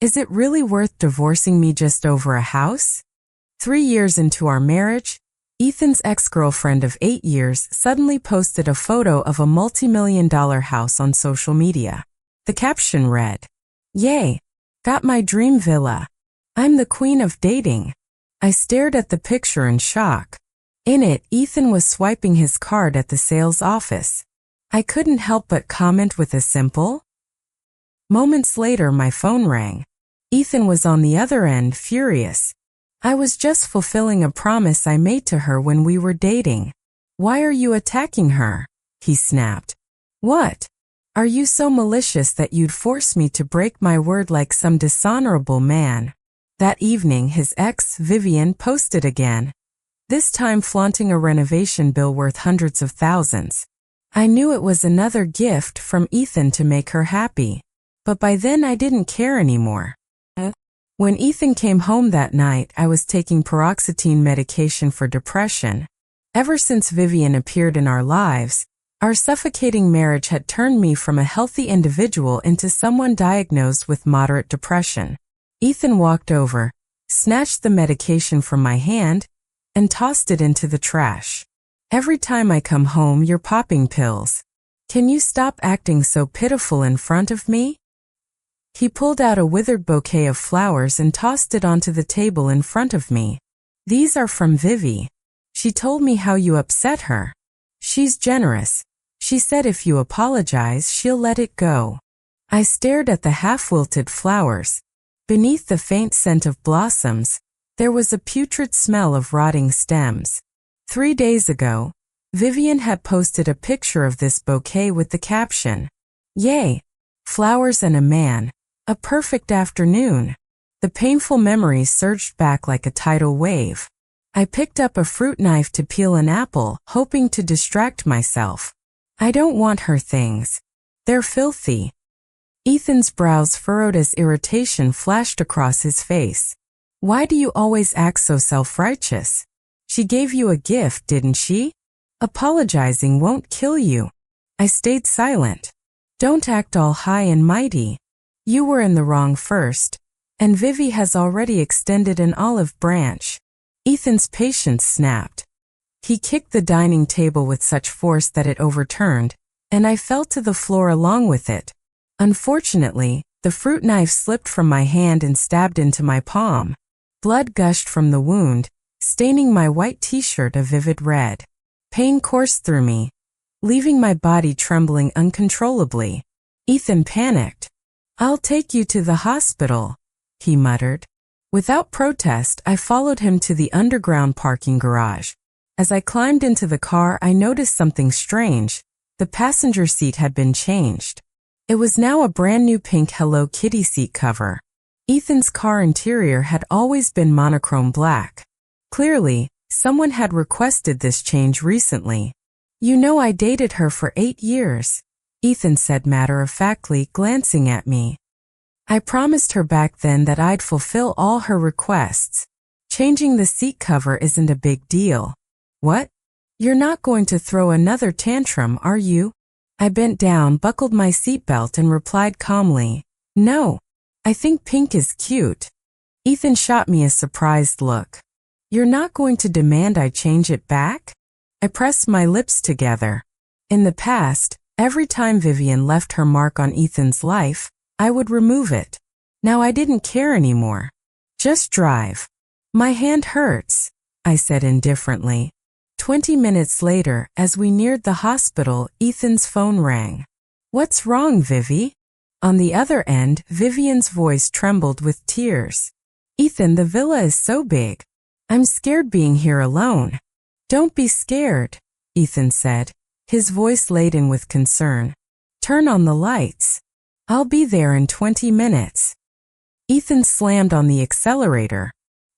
Is it really worth divorcing me just over a house? 3 years into our marriage, Ethan's ex-girlfriend of 8 years suddenly posted a photo of a multi-million-dollar house on social media. The caption read, "Yay! Got my dream villa. I'm the queen of dating." I stared at the picture in shock. In it, Ethan was swiping his card at the sales office. I couldn't help but comment with a simple. Moments later, my phone rang. Ethan was on the other end, furious. I was just fulfilling a promise I made to her when we were dating. "Why are you attacking her?" he snapped. "What? Are you so malicious that you'd force me to break my word like some dishonorable man?" That evening, his ex, Vivian, posted again, this time flaunting a renovation bill worth hundreds of thousands. I knew it was another gift from Ethan to make her happy. But by then I didn't care anymore. When Ethan came home that night, I was taking paroxetine medication for depression. Ever since Vivian appeared in our lives, our suffocating marriage had turned me from a healthy individual into someone diagnosed with moderate depression. Ethan walked over, snatched the medication from my hand, and tossed it into the trash. "Every time I come home, you're popping pills. Can you stop acting so pitiful in front of me?" He pulled out a withered bouquet of flowers and tossed it onto the table in front of me. "These are from Vivi. She told me how you upset her. She's generous. She said if you apologize, she'll let it go." I stared at the half-wilted flowers. Beneath the faint scent of blossoms, there was a putrid smell of rotting stems. 3 days ago, Vivian had posted a picture of this bouquet with the caption, "Yay! Flowers and a man. A perfect afternoon." The painful memories surged back like a tidal wave. I picked up a fruit knife to peel an apple, hoping to distract myself. I don't want her things. They're filthy. Ethan's brows furrowed as irritation flashed across his face. "Why do you always act so self-righteous? She gave you a gift, didn't she? Apologizing won't kill you." I stayed silent. "Don't act all high and mighty. You were in the wrong first, and Vivi has already extended an olive branch." Ethan's patience snapped. He kicked the dining table with such force that it overturned, and I fell to the floor along with it. Unfortunately, the fruit knife slipped from my hand and stabbed into my palm. Blood gushed from the wound, staining my white t-shirt a vivid red. Pain coursed through me, leaving my body trembling uncontrollably. Ethan panicked. "I'll take you to the hospital," he muttered. Without protest, I followed him to the underground parking garage. As I climbed into the car, I noticed something strange. The passenger seat had been changed. It was now a brand new pink Hello Kitty seat cover. Ethan's car interior had always been monochrome black. Clearly, someone had requested this change recently. "You know I dated her for 8 years. Ethan said matter-of-factly, glancing at me. "I promised her back then that I'd fulfill all her requests. Changing the seat cover isn't a big deal." "What? You're not going to throw another tantrum, are you?" I bent down, buckled my seatbelt, and replied calmly, "No. I think pink is cute." Ethan shot me a surprised look. "You're not going to demand I change it back?" I pressed my lips together. In the past, every time Vivian left her mark on Ethan's life, I would remove it. Now I didn't care anymore. "Just drive." "My hand hurts," I said indifferently. 20 minutes later, as we neared the hospital, Ethan's phone rang. "What's wrong, Vivi?" On the other end, Vivian's voice trembled with tears. "Ethan, the villa is so big. I'm scared being here alone." "Don't be scared," Ethan said, his voice laden with concern. "Turn on the lights. I'll be there in 20 minutes. Ethan slammed on the accelerator.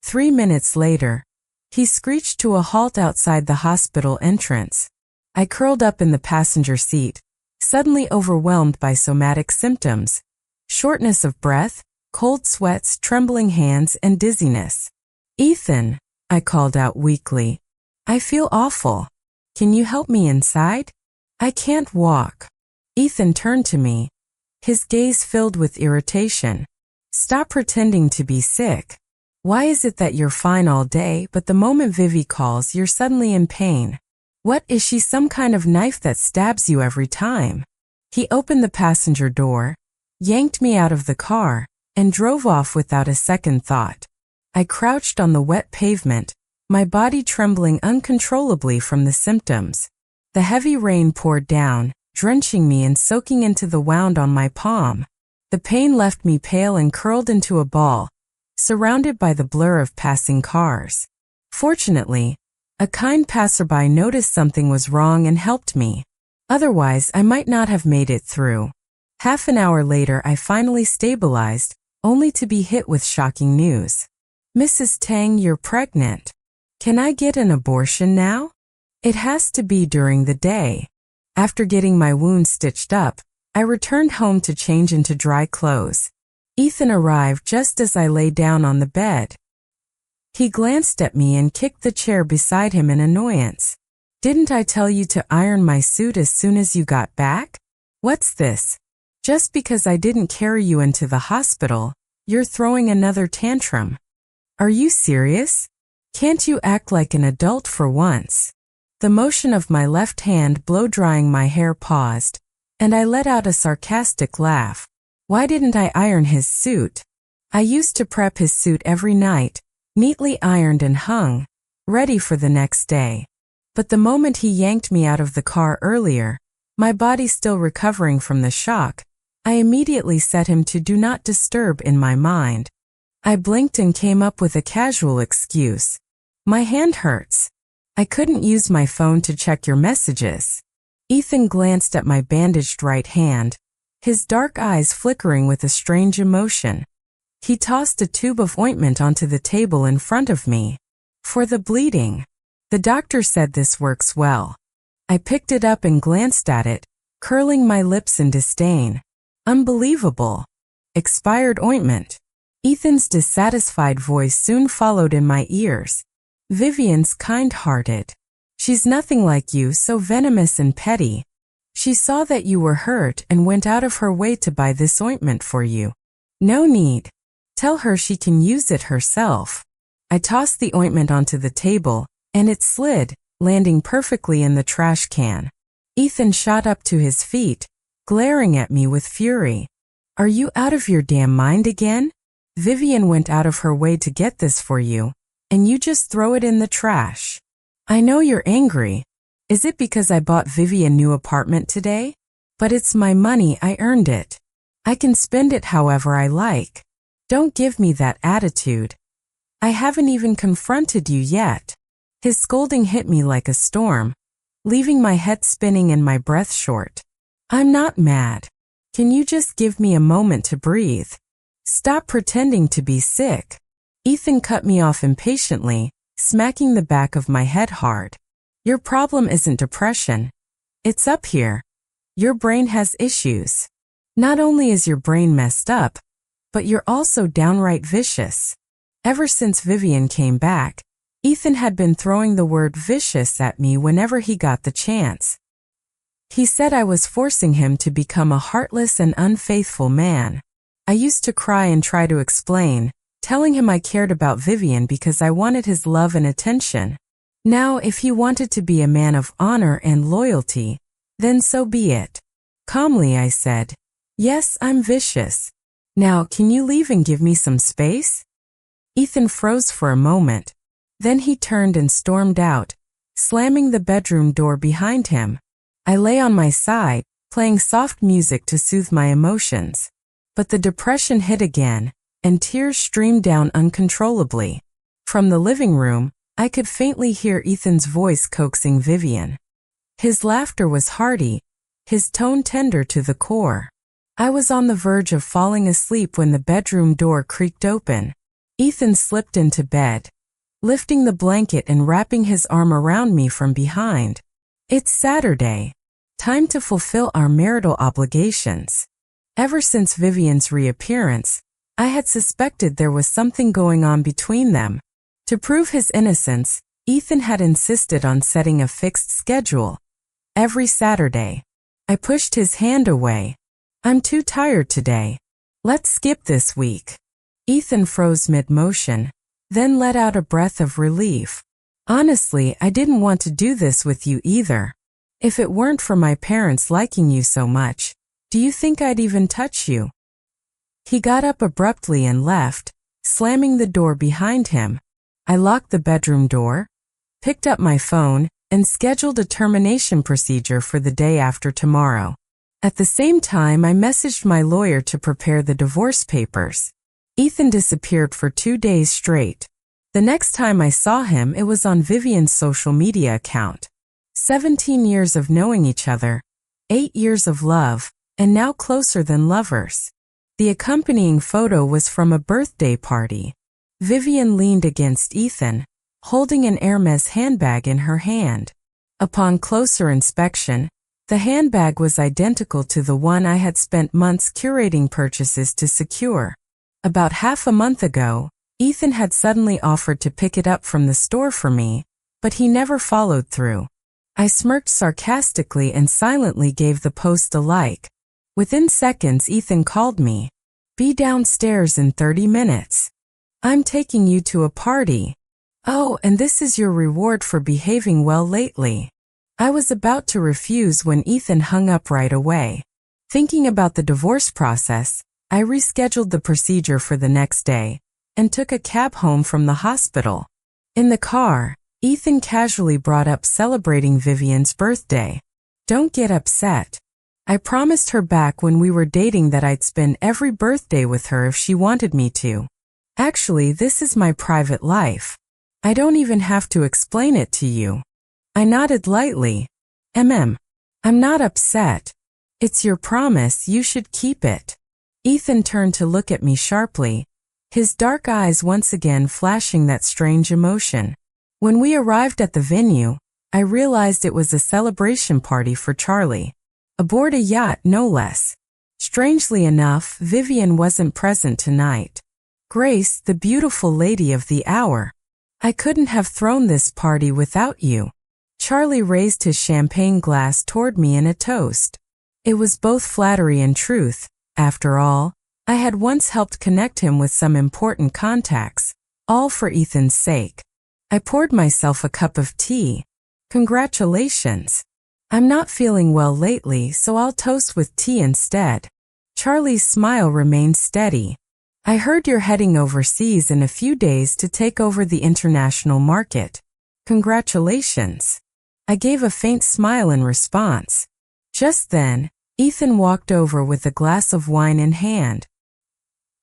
3 minutes later, he screeched to a halt outside the hospital entrance. I curled up in the passenger seat, suddenly overwhelmed by somatic symptoms: shortness of breath, cold sweats, trembling hands, and dizziness. "Ethan," I called out weakly, "I feel awful. Can you help me inside? I can't walk." Ethan turned to me, his gaze filled with irritation. Stop pretending to be sick. Why is it that you're fine all day, but the moment Vivi calls, you're suddenly in pain? What, is she some kind of knife that stabs you every time? He opened the passenger door, yanked me out of the car, and drove off without a second thought. I crouched on the wet pavement, my body trembling uncontrollably from the symptoms. The heavy rain poured down, drenching me and soaking into the wound on my palm. The pain left me pale and curled into a ball, surrounded by the blur of passing cars. Fortunately, a kind passerby noticed something was wrong and helped me. Otherwise, I might not have made it through. Half an hour later, I finally stabilized, only to be hit with shocking news. Mrs. Tang, you're pregnant. Can I get an abortion now? It has to be during the day. After getting my wound stitched up, I returned home to change into dry clothes. Ethan arrived just as I lay down on the bed. He glanced at me and kicked the chair beside him in annoyance. Didn't I tell you to iron my suit as soon as you got back? What's this? Just because I didn't carry you into the hospital, you're throwing another tantrum. Are you serious? Can't you act like an adult for once? The motion of my left hand blow-drying my hair paused, and I let out a sarcastic laugh. Why didn't I iron his suit? I used to prep his suit every night, neatly ironed and hung, ready for the next day. But the moment he yanked me out of the car earlier, my body still recovering from the shock, I immediately set him to do not disturb in my mind. I blinked and came up with a casual excuse. My hand hurts. I couldn't use my phone to check your messages. Ethan glanced at my bandaged right hand, his dark eyes flickering with a strange emotion. He tossed a tube of ointment onto the table in front of me. For the bleeding. The doctor said this works well. I picked it up and glanced at it, curling my lips in disdain. Unbelievable. Expired ointment. Ethan's dissatisfied voice soon followed in my ears. Vivian's kind-hearted. She's nothing like you, so venomous and petty. She saw that you were hurt and went out of her way to buy this ointment for you. No need. Tell her she can use it herself. I tossed the ointment onto the table, and it slid, landing perfectly in the trash can. Ethan shot up to his feet, glaring at me with fury. Are you out of your damn mind again? Vivian went out of her way to get this for you, and you just throw it in the trash. I know you're angry. Is it because I bought Vivi a new apartment today? But it's my money, I earned it. I can spend it however I like. Don't give me that attitude. I haven't even confronted you yet. His scolding hit me like a storm, leaving my head spinning and my breath short. I'm not mad. Can you just give me a moment to breathe? Stop pretending to be sick. Ethan cut me off impatiently, smacking the back of my head hard. Your problem isn't depression. It's up here. Your brain has issues. Not only is your brain messed up, but you're also downright vicious. Ever since Vivian came back, Ethan had been throwing the word vicious at me whenever he got the chance. He said I was forcing him to become a heartless and unfaithful man. I used to cry and try to explain, telling him I cared about Vivian because I wanted his love and attention. Now, if he wanted to be a man of honor and loyalty, then so be it. Calmly, I said, yes, I'm vicious. Now, can you leave and give me some space? Ethan froze for a moment. Then he turned and stormed out, slamming the bedroom door behind him. I lay on my side, playing soft music to soothe my emotions. But the depression hit again, and tears streamed down uncontrollably. From the living room, I could faintly hear Ethan's voice coaxing Vivian. His laughter was hearty, his tone tender to the core. I was on the verge of falling asleep when the bedroom door creaked open. Ethan slipped into bed, lifting the blanket and wrapping his arm around me from behind. It's Saturday. Time to fulfill our marital obligations. Ever since Vivian's reappearance, I had suspected there was something going on between them. To prove his innocence, Ethan had insisted on setting a fixed schedule. Every Saturday. I pushed his hand away. I'm too tired today. Let's skip this week. Ethan froze mid-motion, then let out a breath of relief. Honestly, I didn't want to do this with you either. If it weren't for my parents liking you so much, do you think I'd even touch you? He got up abruptly and left, slamming the door behind him. I locked the bedroom door, picked up my phone, and scheduled a termination procedure for the day after tomorrow. At the same time, I messaged my lawyer to prepare the divorce papers. Ethan disappeared for 2 days straight. The next time I saw him, it was on Vivian's social media account. 17 years of knowing each other, 8 years of love, and now closer than lovers. The accompanying photo was from a birthday party. Vivian leaned against Ethan, holding an Hermes handbag in her hand. Upon closer inspection, the handbag was identical to the one I had spent months curating purchases to secure. About half a month ago, Ethan had suddenly offered to pick it up from the store for me, but he never followed through. I smirked sarcastically and silently gave the post a like. Within seconds, Ethan called me. "Be downstairs in 30 minutes. I'm taking you to a party. Oh, and this is your reward for behaving well lately." I was about to refuse when Ethan hung up right away. Thinking about the divorce process, I rescheduled the procedure for the next day and took a cab home from the hospital. In the car, Ethan casually brought up celebrating Vivian's birthday. "Don't get upset. I promised her back when we were dating that I'd spend every birthday with her if she wanted me to. Actually, this is my private life. I don't even have to explain it to you." I nodded lightly. I'm not upset. It's your promise, you should keep it." Ethan turned to look at me sharply, his dark eyes once again flashing that strange emotion. When we arrived at the venue, I realized it was a celebration party for Charlie. Aboard a yacht, no less. Strangely enough, Vivian wasn't present tonight. Grace, the beautiful lady of the hour. "I couldn't have thrown this party without you." Charlie raised his champagne glass toward me in a toast. It was both flattery and truth. After all, I had once helped connect him with some important contacts, all for Ethan's sake. I poured myself a cup of tea. "Congratulations. I'm not feeling well lately, so I'll toast with tea instead." Charlie's smile remained steady. "I heard you're heading overseas in a few days to take over the international market. Congratulations." I gave a faint smile in response. Just then, Ethan walked over with a glass of wine in hand.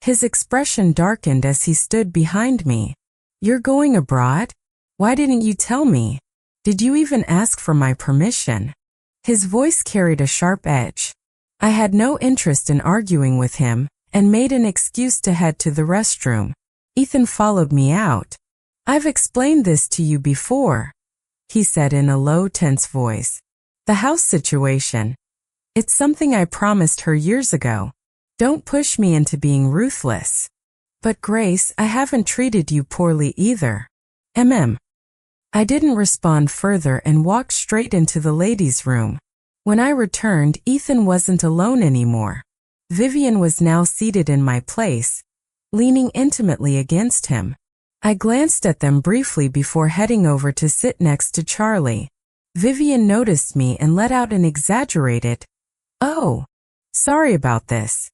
His expression darkened as he stood behind me. "You're going abroad? Why didn't you tell me? Did you even ask for my permission?" His voice carried a sharp edge. I had no interest in arguing with him and made an excuse to head to the restroom. Ethan followed me out. "I've explained this to you before," he said in a low, tense voice. "The house situation. It's something I promised her years ago. Don't push me into being ruthless." "But Grace, I haven't treated you poorly either." I didn't respond further and walked straight into the ladies' room. When I returned, Ethan wasn't alone anymore. Vivian was now seated in my place, leaning intimately against him. I glanced at them briefly before heading over to sit next to Charlie. Vivian noticed me and let out an exaggerated, "Oh, sorry about this.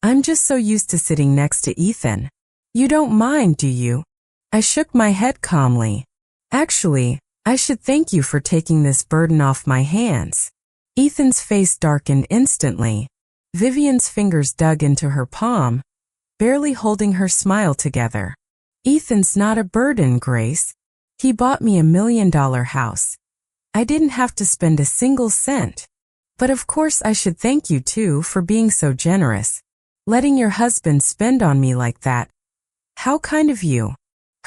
I'm just so used to sitting next to Ethan. You don't mind, do you?" I shook my head calmly. "Actually, I should thank you for taking this burden off my hands." Ethan's face darkened instantly. Vivian's fingers dug into her palm, barely holding her smile together. "Ethan's not a burden, Grace. He bought me $1 million house. I didn't have to spend a single cent. But of course I should thank you too for being so generous, letting your husband spend on me like that. How kind of you."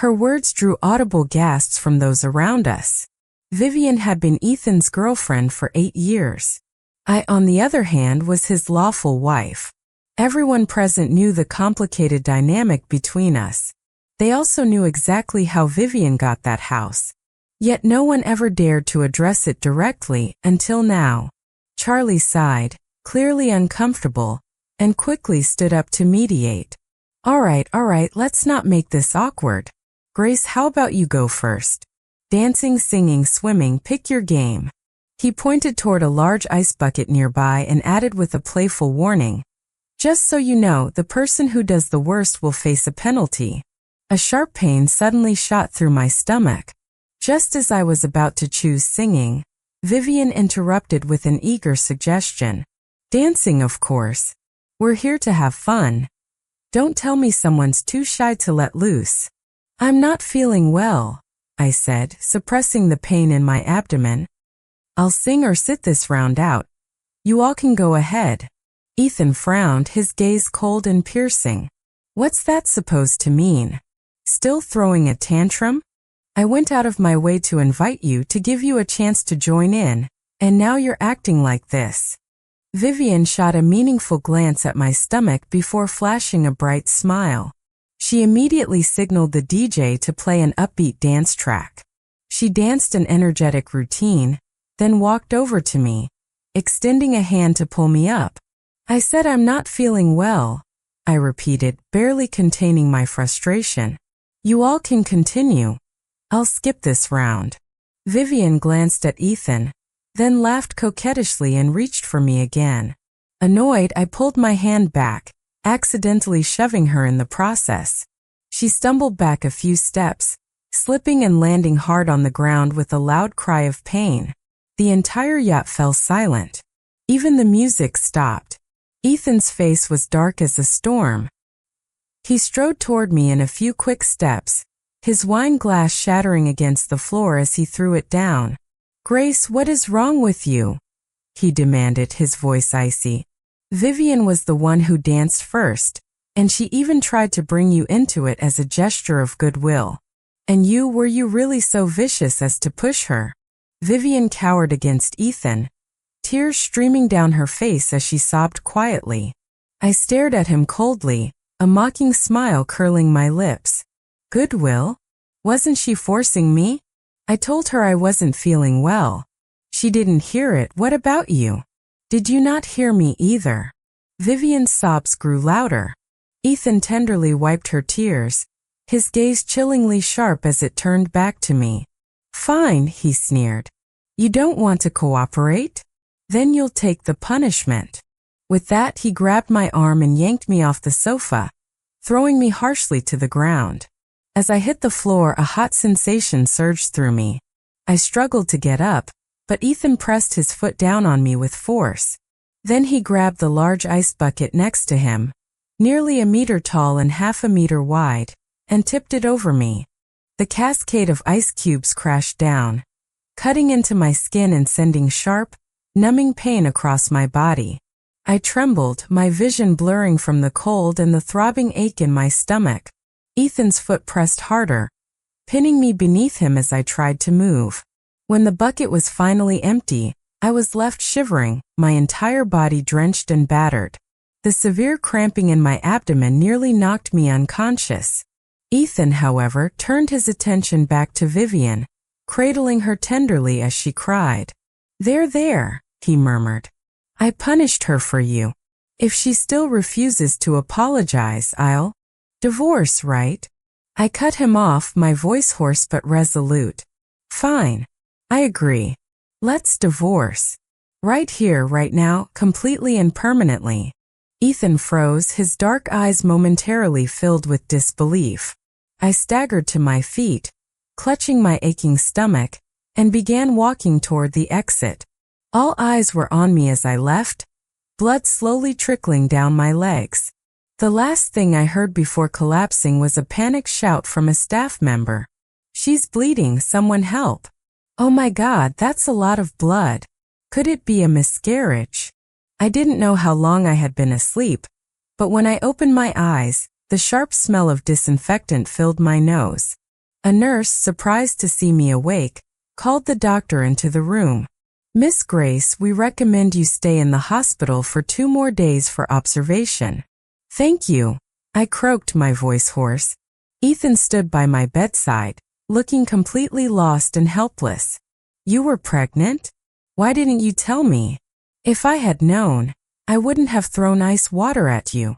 Her words drew audible gasps from those around us. Vivian had been Ethan's girlfriend for 8 years. I, on the other hand, was his lawful wife. Everyone present knew the complicated dynamic between us. They also knew exactly how Vivian got that house. Yet no one ever dared to address it directly until now. Charlie sighed, clearly uncomfortable, and quickly stood up to mediate. All right, let's not make this awkward. Grace, how about you go first? Dancing, singing, swimming, pick your game. He pointed toward a large ice bucket nearby and added with a playful warning. Just so you know, the person who does the worst will face a penalty. A sharp pain suddenly shot through my stomach. Just as I was about to choose singing, Vivian interrupted with an eager suggestion. Dancing, of course. We're here to have fun. Don't tell me someone's too shy to let loose. I'm not feeling well, I said, suppressing the pain in my abdomen. I'll sing or sit this round out. You all can go ahead. Ethan frowned, his gaze cold and piercing. What's that supposed to mean? Still throwing a tantrum? I went out of my way to invite you, to give you a chance to join in, and now you're acting like this. Vivian shot a meaningful glance at my stomach before flashing a bright smile. She immediately signaled the DJ to play an upbeat dance track. She danced an energetic routine, then walked over to me, extending a hand to pull me up. I said I'm not feeling well, I repeated, barely containing my frustration. You all can continue. I'll skip this round. Vivian glanced at Ethan, then laughed coquettishly and reached for me again. Annoyed, I pulled my hand back, accidentally shoving her in the process. She stumbled back a few steps, slipping and landing hard on the ground with a loud cry of pain. The entire yacht fell silent. Even the music stopped. Ethan's face was dark as a storm. He strode toward me in a few quick steps, his wine glass shattering against the floor as he threw it down. Grace, what is wrong with you? He demanded, his voice icy. Vivian was the one who danced first, and she even tried to bring you into it as a gesture of goodwill. And were you really so vicious as to push her? Vivian cowered against Ethan, tears streaming down her face as she sobbed quietly. I stared at him coldly, a mocking smile curling my lips. Goodwill? Wasn't she forcing me? I told her I wasn't feeling well. She didn't hear it. What about you? Did you not hear me either? Vivian's sobs grew louder. Ethan tenderly wiped her tears, his gaze chillingly sharp as it turned back to me. Fine, he sneered. You don't want to cooperate? Then you'll take the punishment. With that, he grabbed my arm and yanked me off the sofa, throwing me harshly to the ground. As I hit the floor, a hot sensation surged through me. I struggled to get up, but Ethan pressed his foot down on me with force. Then he grabbed the large ice bucket next to him, nearly a meter tall and half a meter wide, and tipped it over me. The cascade of ice cubes crashed down, cutting into my skin and sending sharp, numbing pain across my body. I trembled, my vision blurring from the cold and the throbbing ache in my stomach. Ethan's foot pressed harder, pinning me beneath him as I tried to move. When the bucket was finally empty, I was left shivering, my entire body drenched and battered. The severe cramping in my abdomen nearly knocked me unconscious. Ethan, however, turned his attention back to Vivian, cradling her tenderly as she cried. There, he murmured. I punished her for you. If she still refuses to apologize, I'll divorce, right? I cut him off, my voice hoarse but resolute. Fine. I agree. Let's divorce. Right here, right now, completely and permanently. Ethan froze, his dark eyes momentarily filled with disbelief. I staggered to my feet, clutching my aching stomach, and began walking toward the exit. All eyes were on me as I left, blood slowly trickling down my legs. The last thing I heard before collapsing was a panicked shout from a staff member. She's bleeding, someone help. Oh my God, that's a lot of blood. Could it be a miscarriage? I didn't know how long I had been asleep, but when I opened my eyes, the sharp smell of disinfectant filled my nose. A nurse, surprised to see me awake, called the doctor into the room. Miss Grace, we recommend you stay in the hospital for 2 more days for observation. Thank you, I croaked, my voice hoarse. Ethan stood by my bedside, looking completely lost and helpless. You were pregnant? Why didn't you tell me? If I had known, I wouldn't have thrown ice water at you.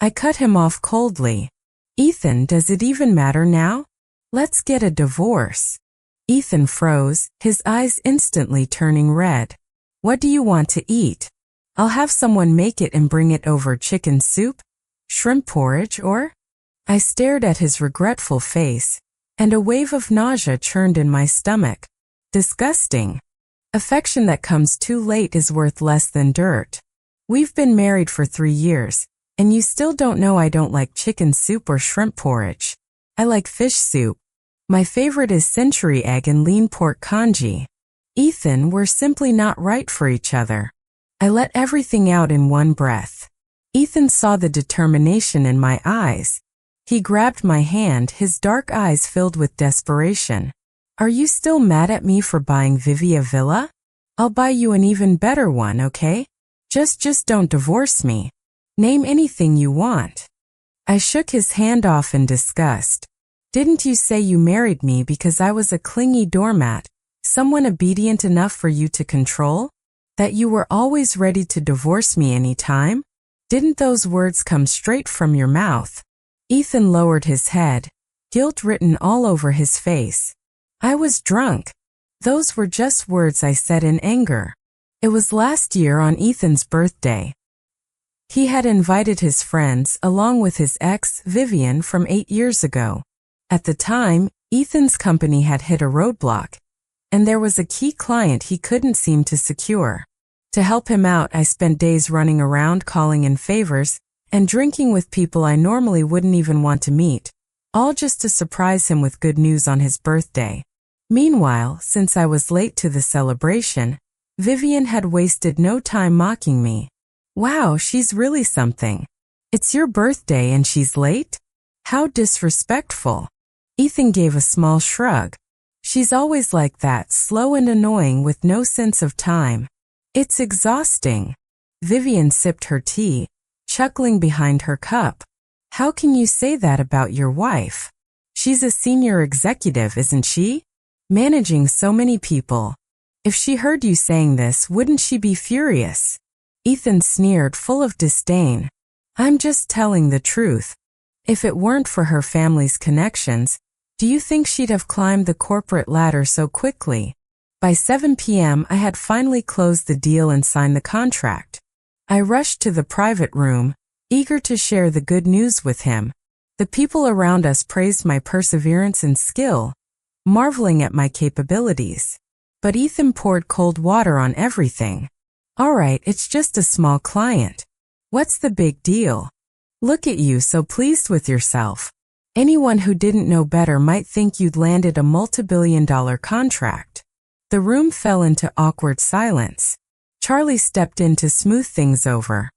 I cut him off coldly. Ethan, does it even matter now? Let's get a divorce. Ethan froze, his eyes instantly turning red. What do you want to eat? I'll have someone make it and bring it over. Chicken soup? Shrimp porridge or? I stared at his regretful face, and a wave of nausea churned in my stomach. Disgusting. Affection that comes too late is worth less than dirt. We've been married for 3 years, and you still don't know I don't like chicken soup or shrimp porridge. I like fish soup. My favorite is century egg and lean pork congee. Ethan, we're simply not right for each other. I let everything out in one breath. Ethan saw the determination in my eyes. He grabbed my hand, his dark eyes filled with desperation. Are you still mad at me for buying Vivi a villa? I'll buy you an even better one, okay? Just don't divorce me. Name anything you want. I shook his hand off in disgust. Didn't you say you married me because I was a clingy doormat, someone obedient enough for you to control? That you were always ready to divorce me any time? Didn't those words come straight from your mouth? Ethan lowered his head, guilt written all over his face. I was drunk. Those were just words I said in anger. It was last year on Ethan's birthday. He had invited his friends along with his ex, Vivian, from 8 years ago. At the time, Ethan's company had hit a roadblock, and there was a key client he couldn't seem to secure. To help him out, I spent days running around calling in favors and drinking with people I normally wouldn't even want to meet, all just to surprise him with good news on his birthday. Meanwhile, since I was late to the celebration, Vivian had wasted no time mocking me. Wow, she's really something. It's your birthday and she's late? How disrespectful. Ethan gave a small shrug. She's always like that, slow and annoying with no sense of time. It's exhausting. Vivian sipped her tea, chuckling behind her cup. How can you say that about your wife? She's a senior executive, isn't she? Managing so many people. If she heard you saying this, wouldn't she be furious? Ethan sneered, full of disdain. I'm just telling the truth. If it weren't for her family's connections, do you think she'd have climbed the corporate ladder so quickly? By 7 p.m., I had finally closed the deal and signed the contract. I rushed to the private room, eager to share the good news with him. The people around us praised my perseverance and skill, marveling at my capabilities. But Ethan poured cold water on everything. All right, it's just a small client. What's the big deal? Look at you, so pleased with yourself. Anyone who didn't know better might think you'd landed a multi-billion-dollar contract. The room fell into awkward silence. Charlie stepped in to smooth things over.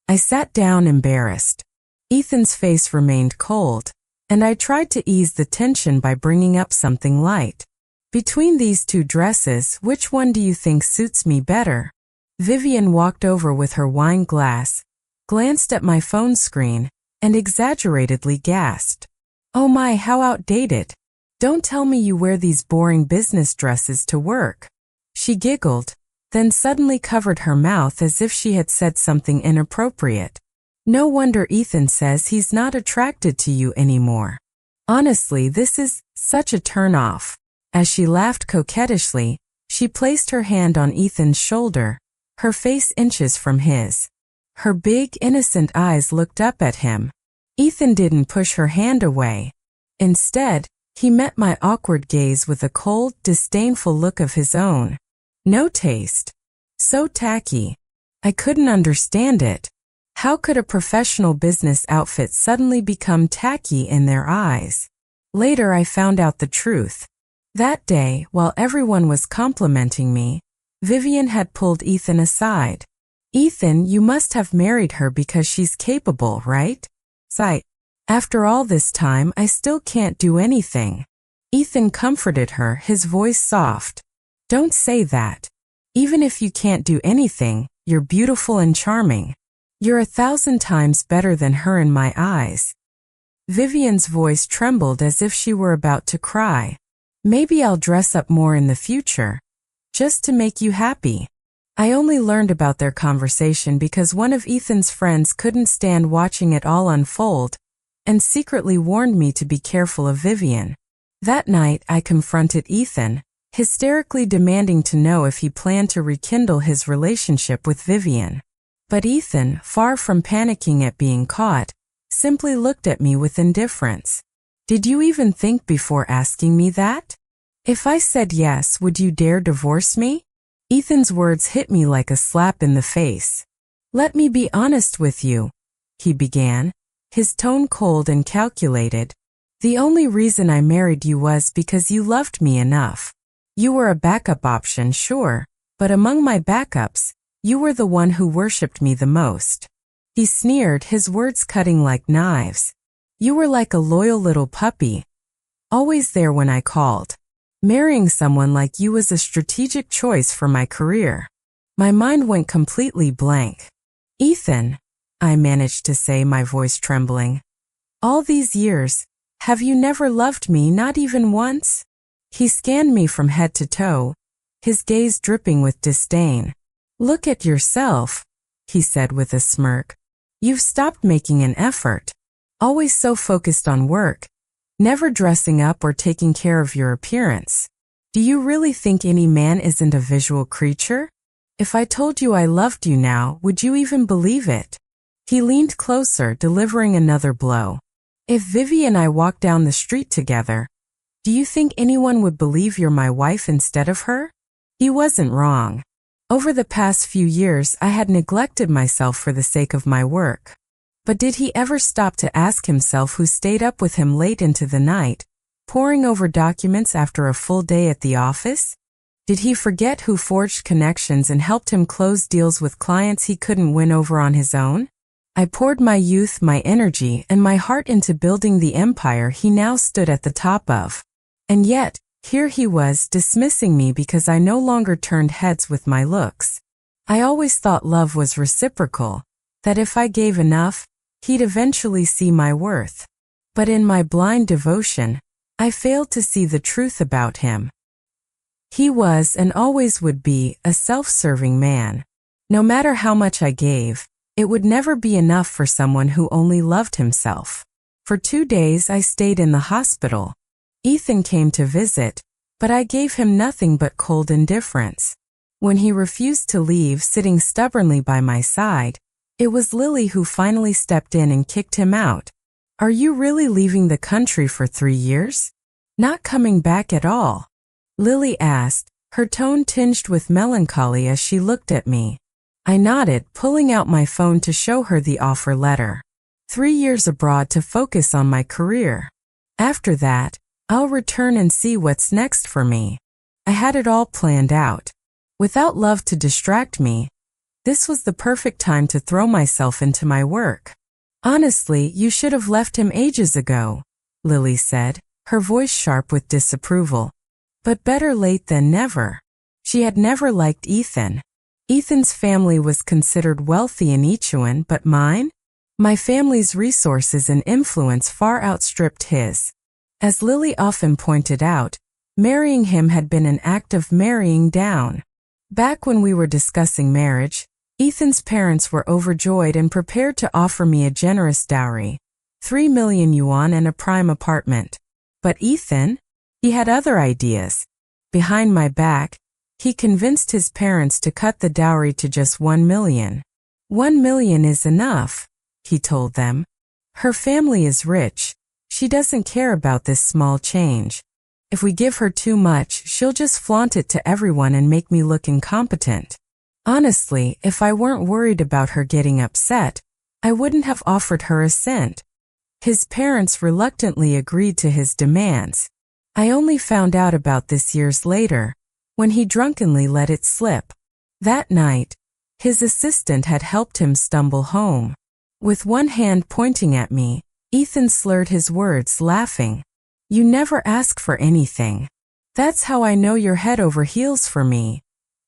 I sat down embarrassed. Ethan's face remained cold, and I tried to ease the tension by bringing up something light. Between these two dresses, which one do you think suits me better? Vivian walked over with her wine glass, glanced at my phone screen, and exaggeratedly gasped. Oh my, how outdated. Don't tell me you wear these boring business dresses to work. She giggled, then suddenly covered her mouth as if she had said something inappropriate. No wonder Ethan says he's not attracted to you anymore. Honestly, this is such a turn-off. As she laughed coquettishly, she placed her hand on Ethan's shoulder, her face inches from his. Her big, innocent eyes looked up at him. Ethan didn't push her hand away. Instead, he met my awkward gaze with a cold, disdainful look of his own. No taste. So tacky. I couldn't understand it. How could a professional business outfit suddenly become tacky in their eyes? Later I found out the truth. That day, while everyone was complimenting me, Vivian had pulled Ethan aside. Ethan, you must have married her because she's capable, right? Sight. After all this time, I still can't do anything. Ethan comforted her, his voice soft. Don't say that. Even if you can't do anything, you're beautiful and charming. You're 1,000 times better than her in my eyes. Vivian's voice trembled as if she were about to cry. Maybe I'll dress up more in the future, just to make you happy. I only learned about their conversation because one of Ethan's friends couldn't stand watching it all unfold and secretly warned me to be careful of Vivian. That night, I confronted Ethan, hysterically demanding to know if he planned to rekindle his relationship with Vivian. But Ethan, far from panicking at being caught, simply looked at me with indifference. Did you even think before asking me that? If I said yes, would you dare divorce me? Ethan's words hit me like a slap in the face. Let me be honest with you, he began, his tone cold and calculated. The only reason I married you was because you loved me enough. You were a backup option, sure, but among my backups, you were the one who worshipped me the most. He sneered, his words cutting like knives. You were like a loyal little puppy, always there when I called. Marrying someone like you was a strategic choice for my career. My mind went completely blank. Ethan, I managed to say, my voice trembling. All these years, have you never loved me, not even once? He scanned me from head to toe, his gaze dripping with disdain. Look at yourself, he said with a smirk. You've stopped making an effort. Always so focused on work, never dressing up or taking care of your appearance. Do you really think any man isn't a visual creature? If I told you I loved you now, would you even believe it? He leaned closer, delivering another blow. If Vivi and I walked down the street together, do you think anyone would believe you're my wife instead of her? He wasn't wrong. Over the past few years, I had neglected myself for the sake of my work. But did he ever stop to ask himself who stayed up with him late into the night, poring over documents after a full day at the office? Did he forget who forged connections and helped him close deals with clients he couldn't win over on his own? I poured my youth, my energy, and my heart into building the empire he now stood at the top of. And yet, here he was dismissing me because I no longer turned heads with my looks. I always thought love was reciprocal, that if I gave enough, he'd eventually see my worth. But in my blind devotion, I failed to see the truth about him. He was and always would be a self-serving man. No matter how much I gave, it would never be enough for someone who only loved himself. For 2 days I stayed in the hospital. Ethan came to visit, but I gave him nothing but cold indifference. When he refused to leave, sitting stubbornly by my side, it was Lily who finally stepped in and kicked him out. Are you really leaving the country for 3 years? Not coming back at all? Lily asked, her tone tinged with melancholy as she looked at me. I nodded, pulling out my phone to show her the offer letter. 3 years abroad to focus on my career. After that, I'll return and see what's next for me. I had it all planned out. Without love to distract me, this was the perfect time to throw myself into my work. Honestly, you should have left him ages ago, Lily said, her voice sharp with disapproval. But better late than never. She had never liked Ethan. Ethan's family was considered wealthy in Ichuan, but mine? My family's resources and influence far outstripped his. As Lily often pointed out, marrying him had been an act of marrying down. Back when we were discussing marriage, Ethan's parents were overjoyed and prepared to offer me a generous dowry, 3 million yuan and a prime apartment. But Ethan? He had other ideas. Behind my back, he convinced his parents to cut the dowry to just 1 million. 1 million is enough, he told them. Her family is rich. She doesn't care about this small change. If we give her too much, she'll just flaunt it to everyone and make me look incompetent. Honestly, if I weren't worried about her getting upset, I wouldn't have offered her a cent. His parents reluctantly agreed to his demands. I only found out about this years later, when he drunkenly let it slip. That night, his assistant had helped him stumble home. With one hand pointing at me, Ethan slurred his words, laughing. You never ask for anything. That's how I know you're head over heels for me,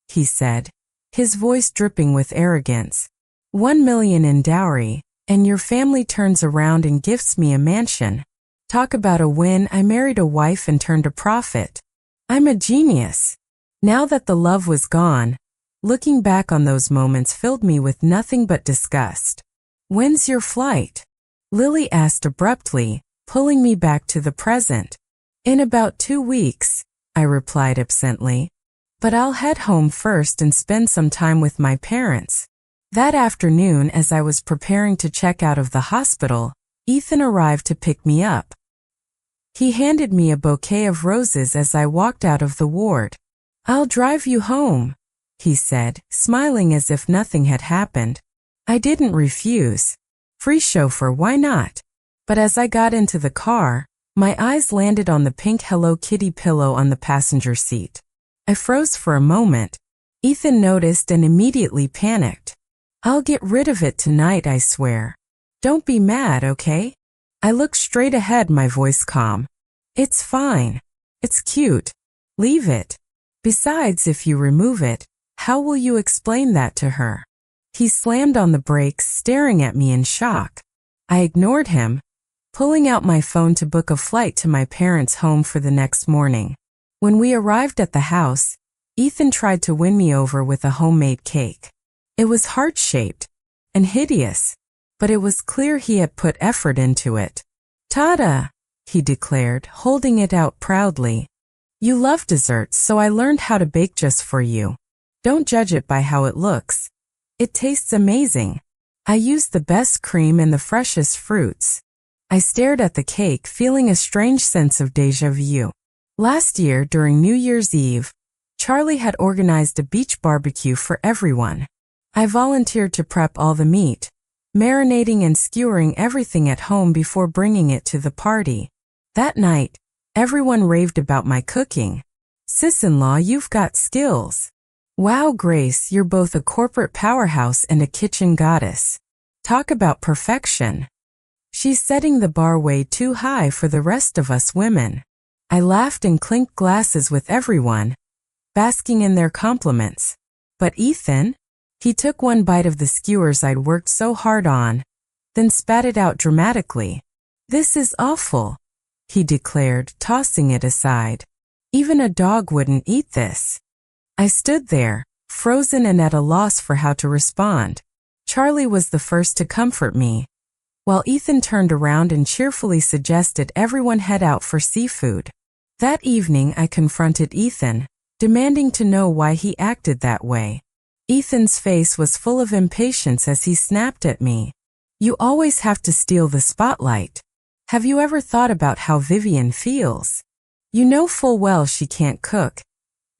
he said, his voice dripping with arrogance. 1 million in dowry, and your family turns around and gifts me a mansion. Talk about a win. I married a wife and turned a profit. I'm a genius. Now that the love was gone, Looking back on those moments filled me with nothing but disgust. "When's your flight?" Lily asked abruptly, pulling me back to the present. "In about 2 weeks," I replied absently. "But I'll head home first and spend some time with my parents." That afternoon, as I was preparing to check out of the hospital, Ethan arrived to pick me up. He handed me a bouquet of roses as I walked out of the ward. "I'll drive you home," he said, smiling as if nothing had happened. I didn't refuse. Free chauffeur, why not? But as I got into the car, my eyes landed on the pink Hello Kitty pillow on the passenger seat. I froze for a moment. Ethan noticed and immediately panicked. "I'll get rid of it tonight, I swear. Don't be mad, okay?" I looked straight ahead, my voice calm. "It's fine. It's cute. Leave it. Besides, if you remove it, how will you explain that to her?" He slammed on the brakes, staring at me in shock. I ignored him, pulling out my phone to book a flight to my parents' home for the next morning. When we arrived at the house, Ethan tried to win me over with a homemade cake. It was heart-shaped and hideous, but it was clear he had put effort into it. "Ta-da!" he declared, holding it out proudly. "You love desserts, so I learned how to bake just for you. Don't judge it by how it looks. It tastes amazing. I used the best cream and the freshest fruits." I stared at the cake, feeling a strange sense of déjà vu. Last year, during New Year's Eve, Charlie had organized a beach barbecue for everyone. I volunteered to prep all the meat, marinating and skewering everything at home before bringing it to the party. That night, everyone raved about my cooking. "Sis-in-law, you've got skills. Wow, Grace, you're both a corporate powerhouse and a kitchen goddess. Talk about perfection. She's setting the bar way too high for the rest of us women." I laughed and clinked glasses with everyone, basking in their compliments. But Ethan? He took one bite of the skewers I'd worked so hard on, then spat it out dramatically. "This is awful," he declared, tossing it aside. "Even a dog wouldn't eat this." I stood there, frozen and at a loss for how to respond. Charlie was the first to comfort me, while Ethan turned around and cheerfully suggested everyone head out for seafood. That evening I confronted Ethan, demanding to know why he acted that way. Ethan's face was full of impatience as he snapped at me. "You always have to steal the spotlight. Have you ever thought about how Vivian feels? You know full well she can't cook,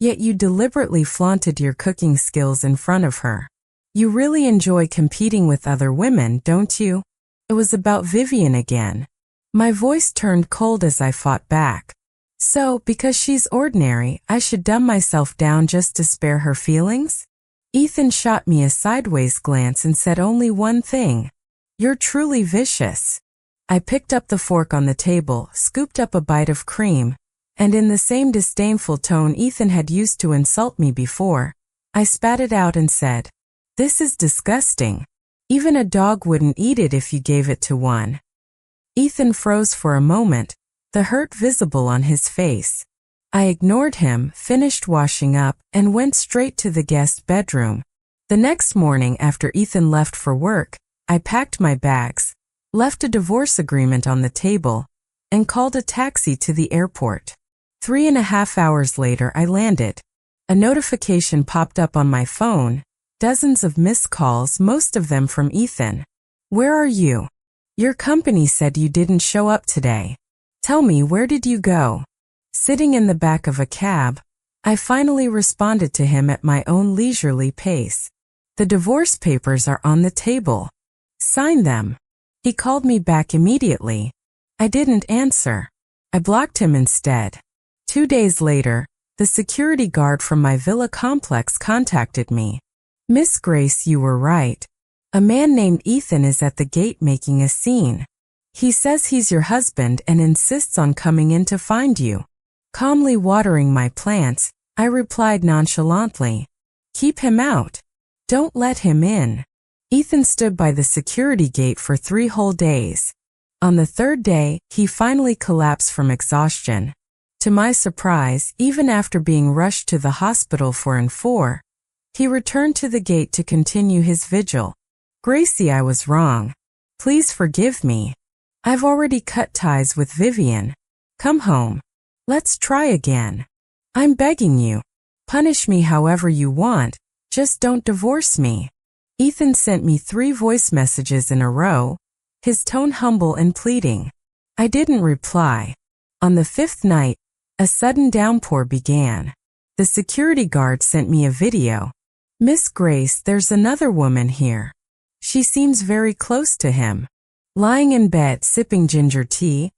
yet you deliberately flaunted your cooking skills in front of her. You really enjoy competing with other women, don't you?" It was about Vivian again. My voice turned cold as I fought back. "So, because she's ordinary, I should dumb myself down just to spare her feelings?" Ethan shot me a sideways glance and said only one thing. "You're truly vicious." I picked up the fork on the table, scooped up a bite of cream, and in the same disdainful tone Ethan had used to insult me before, I spat it out and said, "This is disgusting. Even a dog wouldn't eat it if you gave it to one." Ethan froze for a moment, the hurt visible on his face. I ignored him, finished washing up, and went straight to the guest bedroom. The next morning after Ethan left for work, I packed my bags, left a divorce agreement on the table, and called a taxi to the airport. 3.5 hours later, I landed. A notification popped up on my phone, dozens of missed calls, most of them from Ethan. "Where are you? Your company said you didn't show up today. Tell me, where did you go?" Sitting in the back of a cab, I finally responded to him at my own leisurely pace. "The divorce papers are on the table. Sign them." He called me back immediately. I didn't answer. I blocked him instead. 2 days later, the security guard from my villa complex contacted me. "Miss Grace, you were right. A man named Ethan is at the gate making a scene. He says he's your husband and insists on coming in to find you." Calmly watering my plants, I replied nonchalantly, "Keep him out. Don't let him in." Ethan stood by the security gate for 3 whole days. On the 3rd day, he finally collapsed from exhaustion. To my surprise, even after being rushed to the hospital for an 4, He returned to the gate to continue his vigil. Gracie, I was wrong. Please forgive me. I've already cut ties with Vivian. Come home. Let's try again. I'm begging you. Punish me however you want, just don't divorce me. Ethan sent me 3 voice messages in a row, his tone humble and pleading. I didn't reply. On the 5th night, a sudden downpour began. The security guard sent me a video. Miss Grace, there's another woman here. She seems very close to him. Lying in bed sipping ginger tea,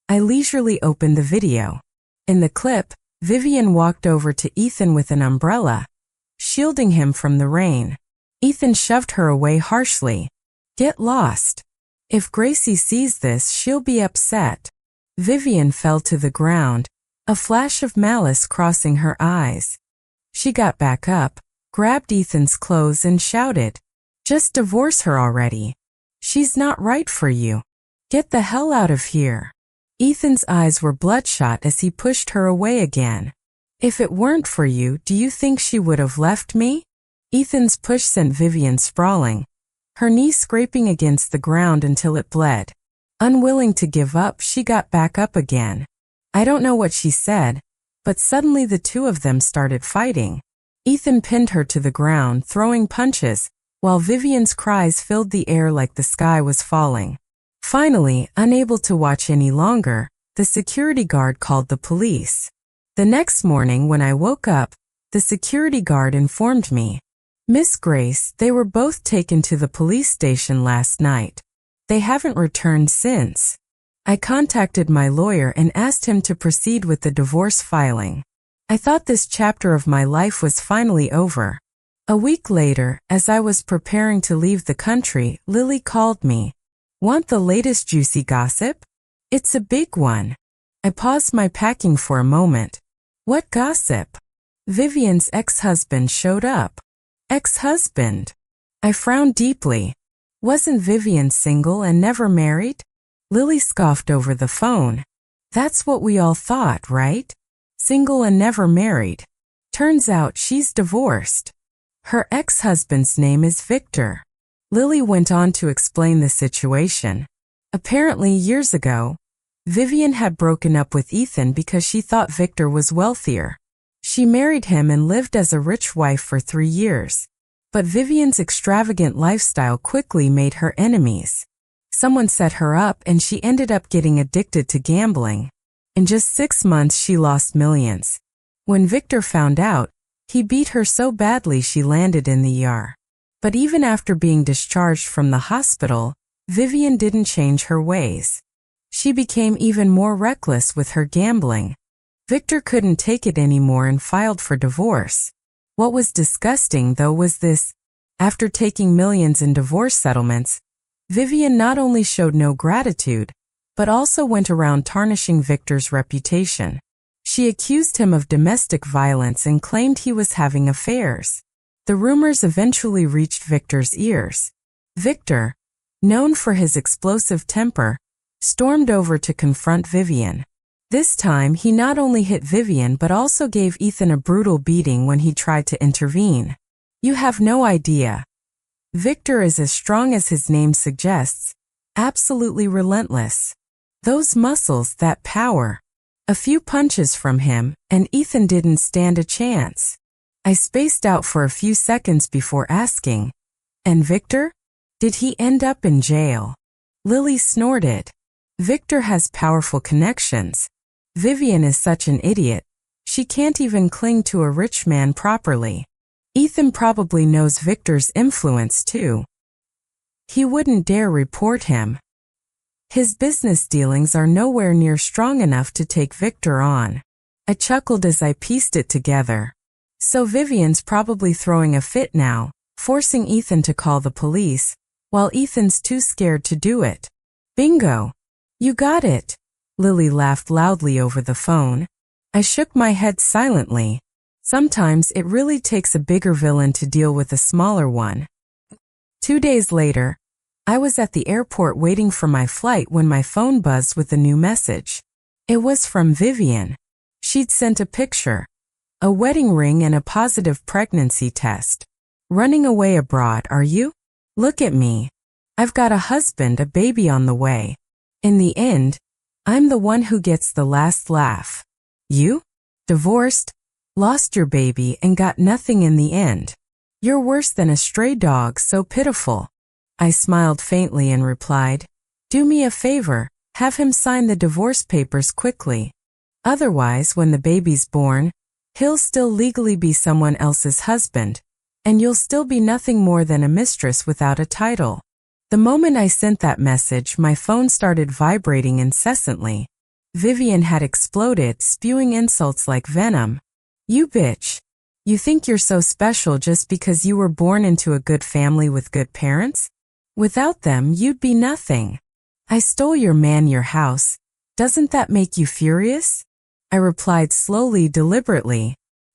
I leisurely opened the video. In the clip, Vivian walked over to Ethan with an umbrella, shielding him from the rain. Ethan shoved her away harshly. Get lost. If Gracie sees this, she'll be upset. Vivian fell to the ground, a flash of malice crossing her eyes. She got back up, grabbed Ethan's clothes and shouted, just divorce her already. She's not right for you. Get the hell out of here. Ethan's eyes were bloodshot as he pushed her away again. If it weren't for you, do you think she would have left me? Ethan's push sent Vivian sprawling, her knee scraping against the ground until it bled. Unwilling to give up, she got back up again. I don't know what she said, but suddenly the two of them started fighting. Ethan pinned her to the ground, throwing punches, while Vivian's cries filled the air like the sky was falling. Finally, unable to watch any longer, the security guard called the police. The next morning when I woke up, the security guard informed me, Miss Grace, they were both taken to the police station last night. They haven't returned since. I contacted my lawyer and asked him to proceed with the divorce filing. I thought this chapter of my life was finally over. A week later, as I was preparing to leave the country, Lily called me. Want the latest juicy gossip? It's a big one. I paused my packing for a moment. What gossip? Vivian's ex-husband showed up. Ex-husband? I frowned deeply. Wasn't Vivian single and never married? Lily scoffed over the phone. That's what we all thought, right? Single and never married. Turns out she's divorced. Her ex-husband's name is Victor. Lily went on to explain the situation. Apparently, years ago, Vivian had broken up with Ethan because she thought Victor was wealthier. She married him and lived as a rich wife for 3 years. But Vivian's extravagant lifestyle quickly made her enemies. Someone set her up and she ended up getting addicted to gambling. In just 6 months, she lost millions. When Victor found out, he beat her so badly she landed in the ER. But even after being discharged from the hospital, Vivian didn't change her ways. She became even more reckless with her gambling. Victor couldn't take it anymore and filed for divorce. What was disgusting, though, was this. After taking millions in divorce settlements, Vivian not only showed no gratitude, but also went around tarnishing Victor's reputation. She accused him of domestic violence and claimed he was having affairs. The rumors eventually reached Victor's ears. Victor, known for his explosive temper, stormed over to confront Vivian. This time, he not only hit Vivian but also gave Ethan a brutal beating when he tried to intervene. You have no idea. Victor is as strong as his name suggests, absolutely relentless. Those muscles, that power. A few punches from him, and Ethan didn't stand a chance. I spaced out for a few seconds before asking, and Victor? Did he end up in jail? Lily snorted. Victor has powerful connections. Vivian is such an idiot. She can't even cling to a rich man properly. Ethan probably knows Victor's influence too. He wouldn't dare report him. His business dealings are nowhere near strong enough to take Victor on. I chuckled as I pieced it together. So Vivian's probably throwing a fit now, forcing Ethan to call the police, while Ethan's too scared to do it. Bingo! You got it! Lily laughed loudly over the phone. I shook my head silently. Sometimes it really takes a bigger villain to deal with a smaller one. 2 days later, I was at the airport waiting for my flight when my phone buzzed with a new message. It was from Vivian. She'd sent a picture, a wedding ring and a positive pregnancy test. Running away abroad, are you? Look at me. I've got a husband, a baby on the way. In the end, I'm the one who gets the last laugh. You? Divorced, lost your baby, and got nothing in the end. You're worse than a stray dog, so pitiful. I smiled faintly and replied, do me a favor, have him sign the divorce papers quickly. Otherwise, when the baby's born, he'll still legally be someone else's husband, and you'll still be nothing more than a mistress without a title. The moment I sent that message, my phone started vibrating incessantly. Vivian had exploded, spewing insults like venom. You bitch. You think you're so special just because you were born into a good family with good parents? Without them, you'd be nothing. I stole your man, your house. Doesn't that make you furious? I replied slowly, deliberately.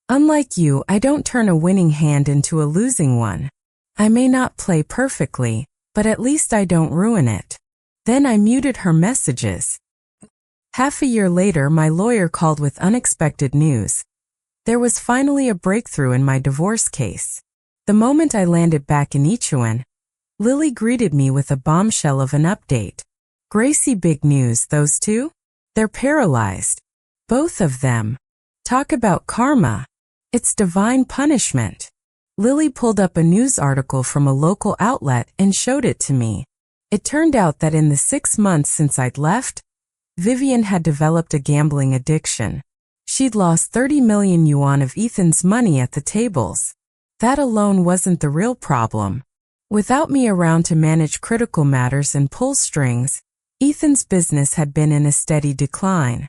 Unlike you, I don't turn a winning hand into a losing one. I may not play perfectly, but at least I don't ruin it. Then I muted her messages. Half a year later, my lawyer called with unexpected news. There was finally a breakthrough in my divorce case. The moment I landed back in Ichiwan, Lily greeted me with a bombshell of an update. Gracie, big news, those two? They're paralyzed. Both of them. Talk about karma. It's divine punishment. Lily pulled up a news article from a local outlet and showed it to me. It turned out that in the 6 months since I'd left, Vivian had developed a gambling addiction. She'd lost 30 million yuan of Ethan's money at the tables. That alone wasn't the real problem. Without me around to manage critical matters and pull strings, Ethan's business had been in a steady decline.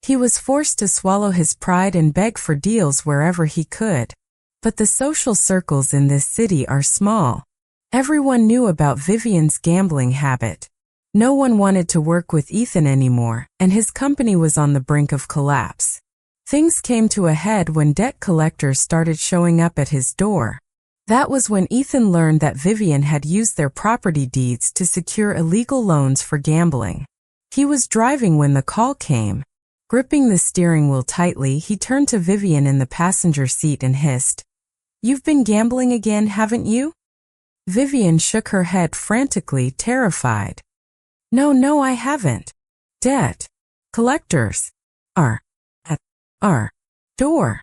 He was forced to swallow his pride and beg for deals wherever he could. But the social circles in this city are small. Everyone knew about Vivian's gambling habit. No one wanted to work with Ethan anymore, and his company was on the brink of collapse. Things came to a head when debt collectors started showing up at his door. That was when Ethan learned that Vivian had used their property deeds to secure illegal loans for gambling. He was driving when the call came. Gripping the steering wheel tightly, he turned to Vivian in the passenger seat and hissed, "You've been gambling again, haven't you?" Vivian shook her head frantically, terrified. No, I haven't. Debt collectors are at our door."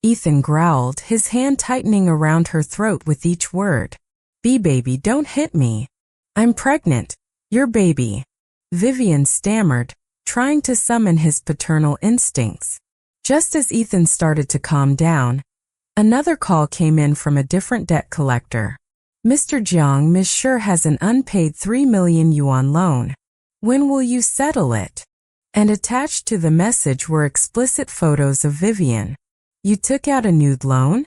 Ethan growled, his hand tightening around her throat with each word. Baby, don't hit me. I'm pregnant. Your baby." Vivian stammered, trying to summon his paternal instincts. Just as Ethan started to calm down, another call came in from a different debt collector. "Mr. Jiang, Ms. Sure has an unpaid 3 million yuan loan. When will you settle it?" And attached to the message were explicit photos of Vivian. "You took out a nude loan?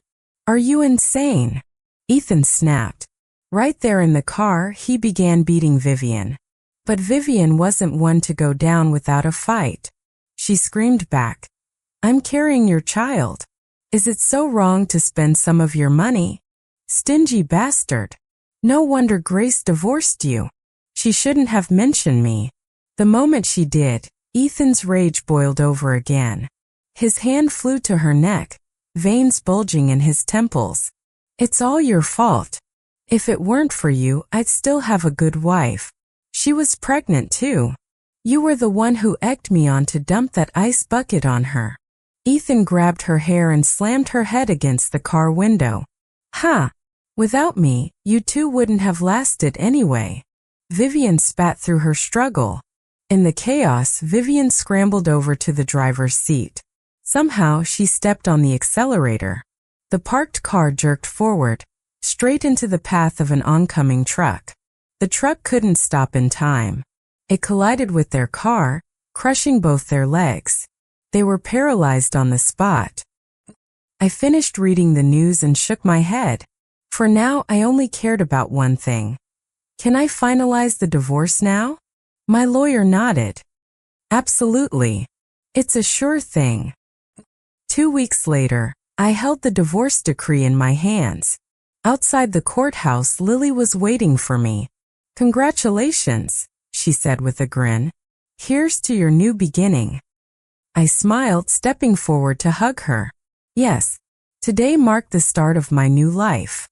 Are you insane?" Ethan snapped. Right there in the car, he began beating Vivian. But Vivian wasn't one to go down without a fight. She screamed back, "I'm carrying your child. Is it so wrong to spend some of your money? Stingy bastard. No wonder Grace divorced you. She shouldn't have mentioned me." The moment she did, Ethan's rage boiled over again. His hand flew to her neck, veins bulging in his temples. "It's all your fault. If it weren't for you, I'd still have a good wife. She was pregnant too. You were the one who egged me on to dump that ice bucket on her." Ethan grabbed her hair and slammed her head against the car window. "Ha! Without me, you two wouldn't have lasted anyway." Vivian spat through her struggle. In the chaos, Vivian scrambled over to the driver's seat. Somehow, she stepped on the accelerator. The parked car jerked forward, straight into the path of an oncoming truck. The truck couldn't stop in time. It collided with their car, crushing both their legs. They were paralyzed on the spot. I finished reading the news and shook my head. For now, I only cared about one thing. Can I finalize the divorce now? My lawyer nodded. Absolutely. It's a sure thing. 2 weeks later, I held the divorce decree in my hands. Outside the courthouse, Lily was waiting for me. "Congratulations," she said with a grin. "Here's to your new beginning." I smiled, stepping forward to hug her. "Yes, Today marked the start of my new life.